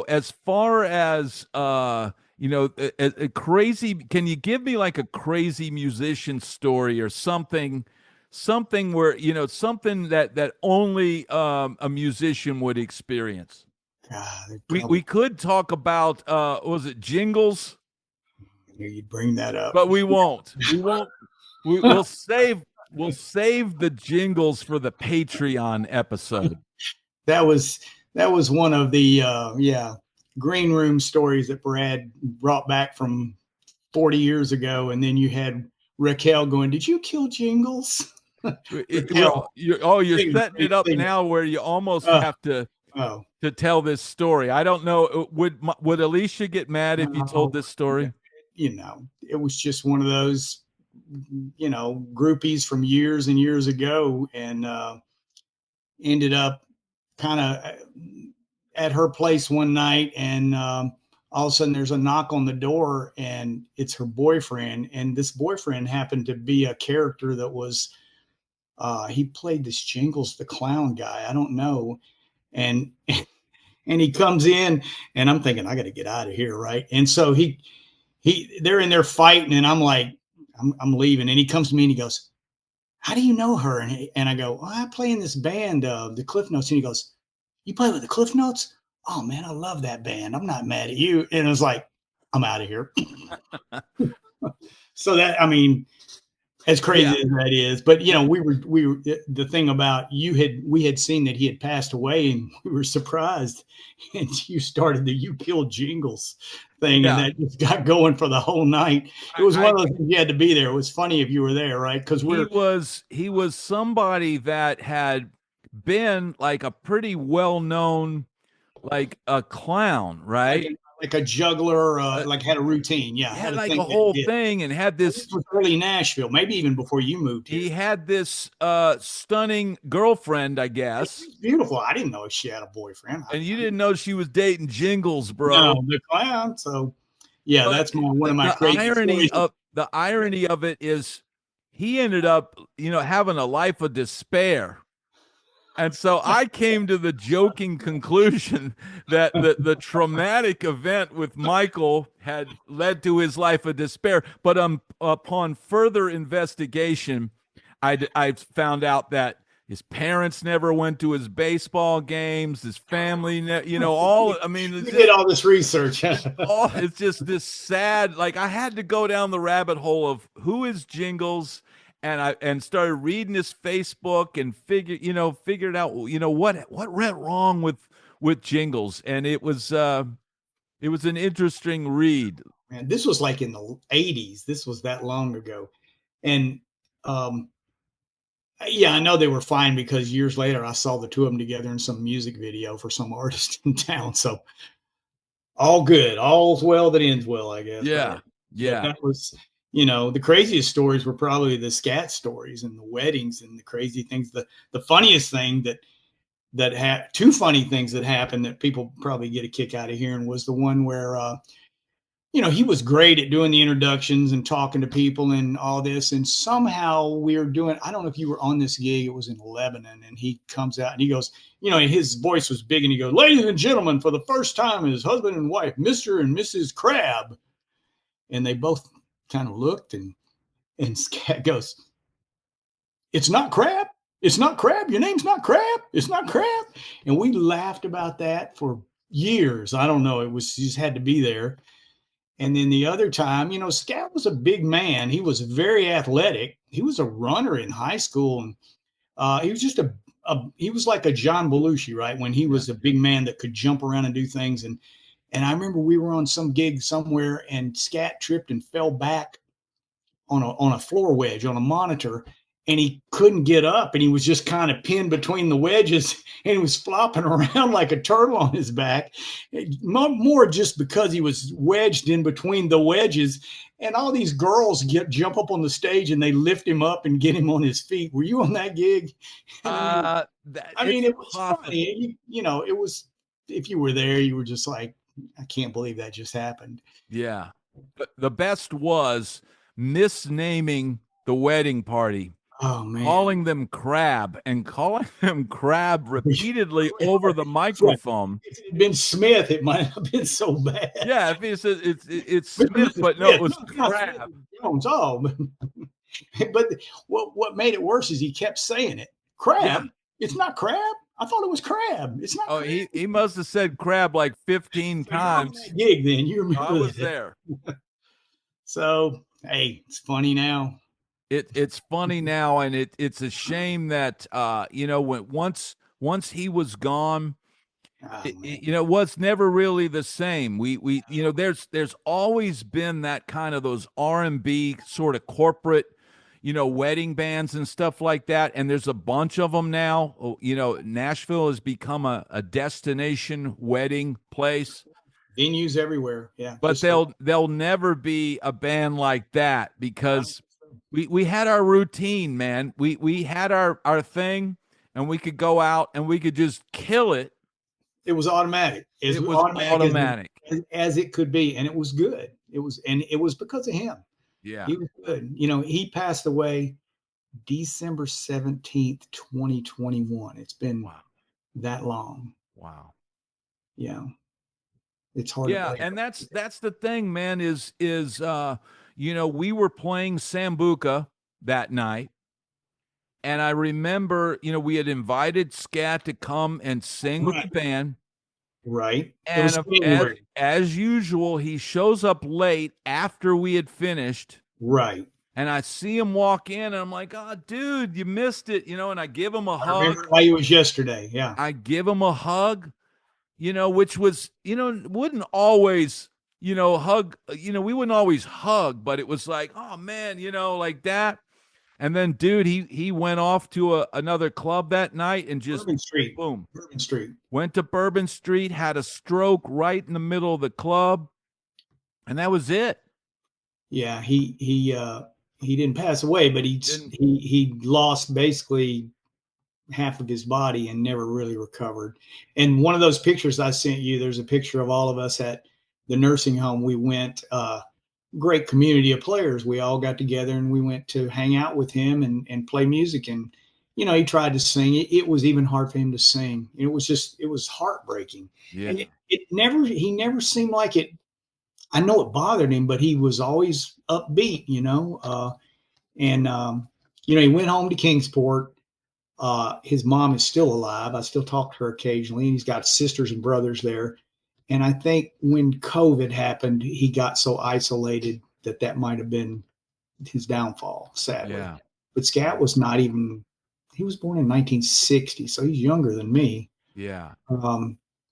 as far as a crazy, can you give me like a crazy musician story or something where, something that only a musician would experience? God, We could talk about was it jingles, you'd bring that up. but we won't. We won't. We'll save the jingles for the Patreon episode. that was that was one of the green room stories that Brad brought back from 40 years ago, and then you had Raquel going, "Did you kill Jingles?" Raquel, You're sing, setting it up sing. now where you almost Uh, have oh, to tell this story. I don't know. Would Alicia get mad if you told this story? it was just one of those, groupies from years and years ago, and ended up kind of at her place one night, and all of a sudden there's a knock on the door, and it's her boyfriend. And this boyfriend happened to be a character that was he played this Jingles the clown guy. I don't know, and and he comes in, and I'm thinking I got to get out of here, right? And so they're in there fighting, and I'm like, I'm leaving, and he comes to me and he goes, "How do you know her?" And I go, "I play in this band, the Cliff Notes." And he goes, "You play with the Cliff Notes? Oh man, I love that band. I'm not mad at you." And it was like, I'm out of here. So that, I mean, as crazy Yeah. as that is, but we were the thing about we had seen that he had passed away, and we were surprised, and you started the "You Killed Jingles" thing, and Yeah. that just got going for the whole night. It was I one of those things you had to be there. It was funny if you were there, right? Because he was somebody that had been like a pretty well known like a clown, like right? like a juggler, Uh, like had a routine. Yeah, had had a like a thing that he whole did. thing and had And this this was early Nashville, maybe even before you moved here. he had this stunning girlfriend, I It guess. was beautiful. I didn't know she had a boyfriend. And you didn't know she was dating Jingles, bro. No, the clown. So, yeah, But that's one of my the crazy stories. irony of it is he ended up, having a life of despair. And so I came to the joking conclusion that the traumatic event with Michael had led to his life of despair. But upon further investigation, I found out that his parents never went to his baseball games. His family, all. I mean, You did all this research. it's just this sad. Like I had to go down the rabbit hole of who is Jingles, and I started reading his Facebook and figured out what went wrong with Jingles, and it was an interesting read. Man, this was like in the 80s. This was that long ago. And um, yeah, I know they were fine because years later I saw the two of them together in some music video for some artist in town. So all good, all's well that ends well, I guess, right? Yeah, But yeah, that was, the craziest stories were probably the scat stories and the weddings and the crazy things. The funniest thing that had two funny things that happened that people probably get a kick out of hearing was the one where he was great at doing the introductions and talking to people and all this. And somehow we were doing, I don't know if you were on this gig, it was in Lebanon, and he comes out and he goes, his voice was big and he goes, "Ladies and gentlemen, for the first time, his husband and wife, Mr. and Mrs. Crab." And they both kind of looked, and Scat goes, "It's not Crab. It's not Crab. Your name's not Crab. It's not Crab." And we laughed about that for years. I don't know. It was, you just had to be there. And then the other time, Scat was a big man. He was very athletic. He was a runner in high school, and he was just he was like a John Belushi, right? When he yeah. was a big man that could jump around and do things. And I remember we were on some gig somewhere, and Scat tripped and fell back on a floor wedge on a monitor, and he couldn't get up, and he was just kind of pinned between the wedges, and he was flopping around like a turtle on his back, more just because he was wedged in between the wedges. And all these girls jump up on the stage and they lift him up and get him on his feet. Were you on that gig? I mean, It's it was possible. funny. It was, if you were there, you were just like, I can't believe that just happened. Yeah. But the best was misnaming the wedding party, Oh man. calling them crab and calling them crab repeatedly over the Right. microphone. If it had been Smith, it might have been so bad. Yeah, if he says it's Mr. and Smith, Mrs. but no, it Smith. was No, it's not Smith crab. and Jones. Oh, but what made it worse is he kept saying it. Yeah, Crab. It's not Crab. I thought it was crab. It's not Oh, crab. he must have said crab like 15 So you were on times. that gig then. You I remember was that. there. So, hey, it's funny now. It's funny now, and it's a shame that when once he was gone, Oh, man. it was never really the same. We there's always been that kind of those R&B sort of corporate, wedding bands and stuff like that, and there's a bunch of them now. Nashville has become a destination wedding place. Venues everywhere. Yeah. But Just they'll never be a band like that I don't because think so. we had our routine, man. We had our thing, and we could go out and we could just kill it. It was automatic, as It was automatic automatic. as it could be. And it was good. It was because of him. Yeah. He was good. He passed away December 17th, 2021. It's been Wow. that long. Wow. Yeah. It's hard to Yeah, believe. and that's the thing, man, we were playing Sambuca that night, and I remember, we had invited Scat to come and sing with the Right. band. Right. It And was January. as usual, he shows up late after we had finished, Right. and I see him walk in, and I'm like, "Oh, dude, you missed it," and I give him a I hug. remember it like it was yesterday. Yeah. I give him a hug, which was, wouldn't always, hug, we wouldn't always hug, but it was like, "Oh man," like that. And then, dude, he went off to another club that night and just Bourbon Street. boom, Bourbon Street. went to Bourbon Street, had a stroke right in the middle of the club. And that was it. Yeah, he didn't pass away, but Didn't he lost basically half of his body and never really recovered. And one of those pictures I sent you, there's a picture of all of us at the nursing home. We went, great community of players. We all got together and we went to hang out with him and play music. And he tried to sing. It was even hard for him to sing. It was heartbreaking. Yeah. And he never seemed like it. I know it bothered him, but he was always upbeat, and he went home to Kingsport. His mom is still alive. I still talk to her occasionally, and he's got sisters and brothers there. And I think when COVID happened, he got so isolated that might have been his downfall, sadly. Yeah. But Scat was not even, he was born in 1960, so he's younger than me. Yeah.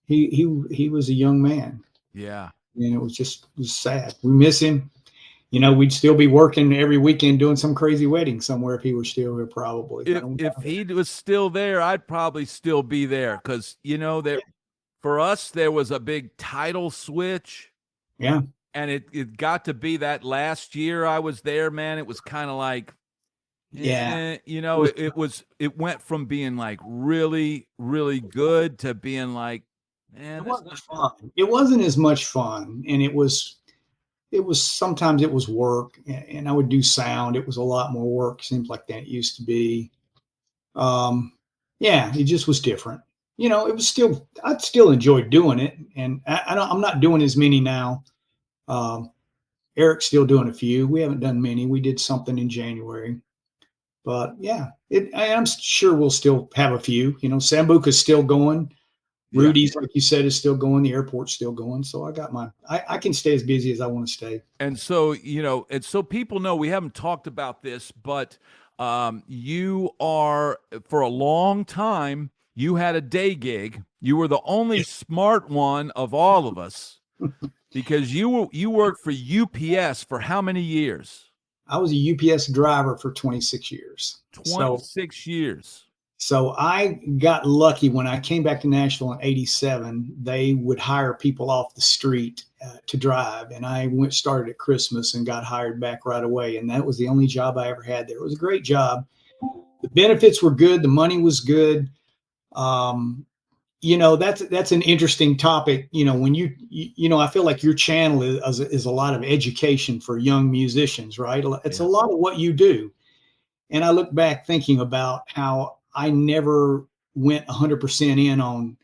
He was a young man, Yeah. and it was sad. We miss him. We'd still be working every weekend doing some crazy wedding somewhere if he were still here, probably. If he was still there, I'd probably still be there because there for us there was a big title switch. Yeah. And it got to be that last year I was there, man. It was kind of like, Yeah. it went from being like really, really good to being like, man, It wasn't fun. It wasn't as much fun, and it was sometimes it was work, and I would do sound. It was a lot more work, seems like than it used to be. Yeah, it just was different. It was still, I'd still enjoy doing it, and I'm not doing as many now. Um, Eric's still doing a few. We haven't done many. We did something in January, but yeah, I'm sure we'll still have a few. Sambuca's still going. Rudy's, like you said, is still going. The airport's still going. So I got I can stay as busy as I want to stay. And so, and so people know we haven't talked about this, but you are, for a long time, you had a day gig. You were the only smart one of all of us because you worked for UPS for how many years? I was a UPS driver for 26 years. 26 years. So I got lucky when I came back to Nashville in '87. They would hire people off the street to drive, and I started at Christmas and got hired back right away. And that was the only job I ever had there. It was a great job. The benefits were good. The money was good. That's an interesting topic. When I feel like your channel is a lot of education for young musicians, right? It's a lot of what you do. And I look back thinking about how I never went 100% in on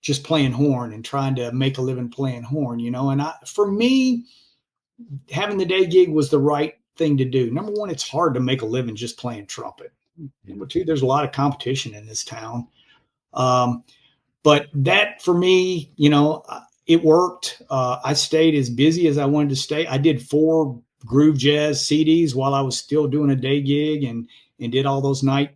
just playing horn and trying to make a living playing horn, and for me, having the day gig was the right thing to do. Number one, it's hard to make a living just playing trumpet. Number two, there's a lot of competition in this town. Um, but that for me, you know, it worked. I stayed as busy as I wanted to stay. I did 4 groove jazz CDs while I was still doing a day gig, and did all those night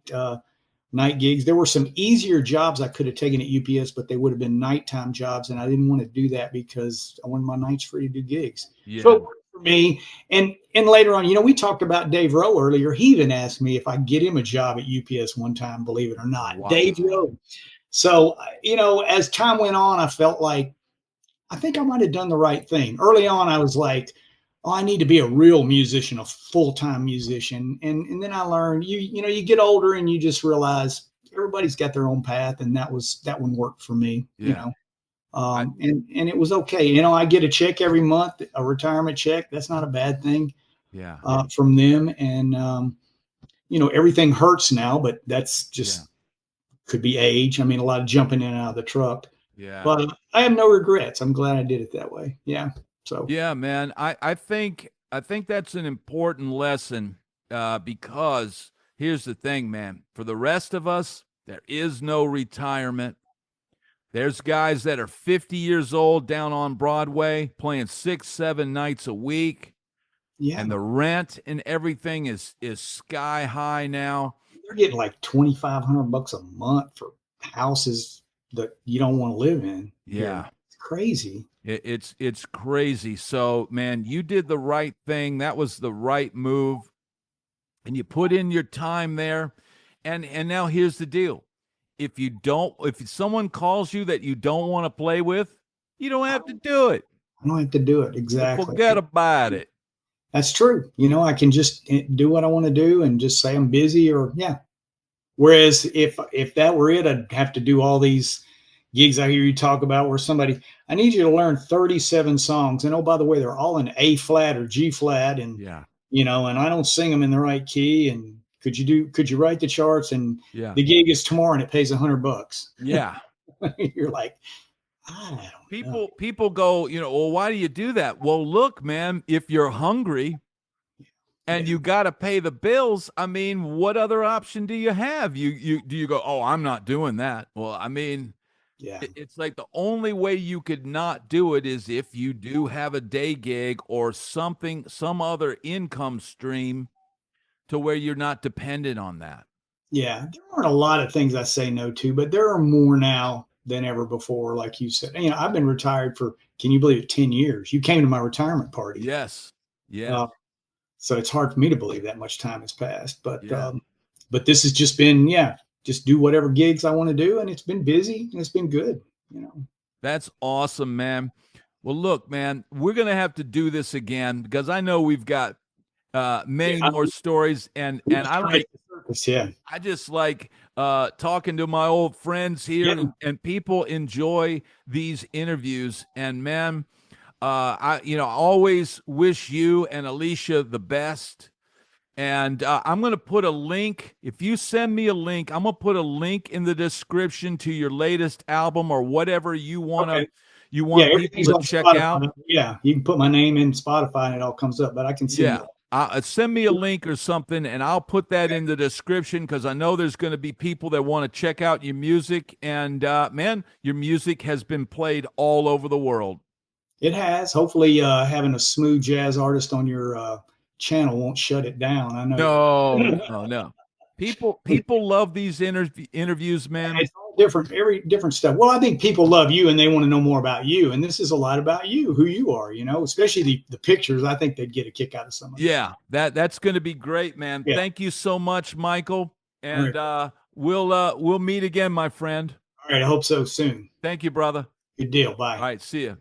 gigs. There were some easier jobs I could have taken at UPS, but they would have been nighttime jobs, and I didn't want to do that because I wanted my nights free to do gigs. So Yeah. it worked for me. And later on, you know, we talked about Dave Rowe earlier. He even asked me if I could get him a job at UPS one time, believe it or not. Dave Wow. Rowe. So, you know, as time went on, I felt like I think I might have done the right thing. Early on, I was like, oh, I need to be a real musician, a full-time musician. And then I learned you know, you get older and you just realize everybody's got their own path, and that one worked for me, you Yeah. know. I, And it was okay. You know, I get a check every month, a retirement check. That's not a bad thing yeah. from them. And you know, everything hurts now, but that's Yeah. just could be age. I mean, a lot of jumping in and out of the truck, Yeah. but I have no regrets. I'm glad I did it that way. Yeah. So Yeah, man. I think that's an important lesson, because here's the thing, man. For the rest of us, there is no retirement. There's guys that are 50 years old down on Broadway playing 6, 7 nights a week, yeah, and the rent and everything is sky high now. they're getting like $2,500 a month for houses that you don't want to live in here. Yeah. It's crazy. It's crazy. So, man, you did the right thing. That was the right move, and you put in your time there. And now here's the deal. If someone calls you that you don't want to play with, you don't have to do it. I don't have to do it exactly. Forget about it. That's true. You know, I can just do what I want to do and just say I'm busy, or yeah. Whereas if that were it, I'd have to do all these gigs I hear you talk about where somebody, I need you to learn 37 songs. And oh, by the way, they're all in A flat or G flat. And, Yeah. you know, and I don't sing them in the right key. And could you write the charts? And Yeah. the gig is tomorrow and it pays $100. Yeah. You're like, I don't know. People go, well, why do you do that? Well, look, man, if you're hungry and Yeah. you got to pay the bills, I mean, what other option do you have? You go, "Oh, I'm not doing that." Well, I mean, Yeah. it's like the only way you could not do it is if you do have a day gig or something, some other income stream to where you're not dependent on that. Yeah. There aren't a lot of things I say no to, but there are more now than ever before. Like you said, you know, I've been retired for, can you believe it, 10 years. You came to my retirement party. Yes. Yes. Uh, so it's hard for me to believe that much time has passed. Yeah. But this has just been, yeah, just do whatever gigs I want to do. And it's been busy and it's been good, you know. That's awesome, man. Well, look, man, we're going to have to do this again because I know we've got Yeah. many more stories, and I like The circus, yeah. I just like talking to my old friends here, Yeah. and people enjoy these interviews. And man, I always wish you and Alicia the best. And I'm going to put a link. If you send me a link, I'm going to put a link in the description to your latest album or whatever Okay. you Yeah. want people Everything's to on check out. Spotify. Yeah. You can put my name in Spotify and it all comes up, but I can send you Yeah. that. Send me a link or something, and I'll put that in the description because I know there's going to be people that want to check out your music. And man, your music has been played all over the world. It has. Hopefully, having a smooth jazz artist on your channel won't shut it down. I know. No, no, no. People love these interviews, man. It's all different, every different stuff. Well, I think people love you and they want to know more about you. And this is a lot about you, who you are, you know, especially the pictures. I think they'd get a kick out of some of that. Yeah, that's going to be great, man. Yeah. Thank you so much, Michael. All right. And we'll meet again, my friend. All right. I hope so soon. Thank you, brother. Good deal. All Bye. right, see you.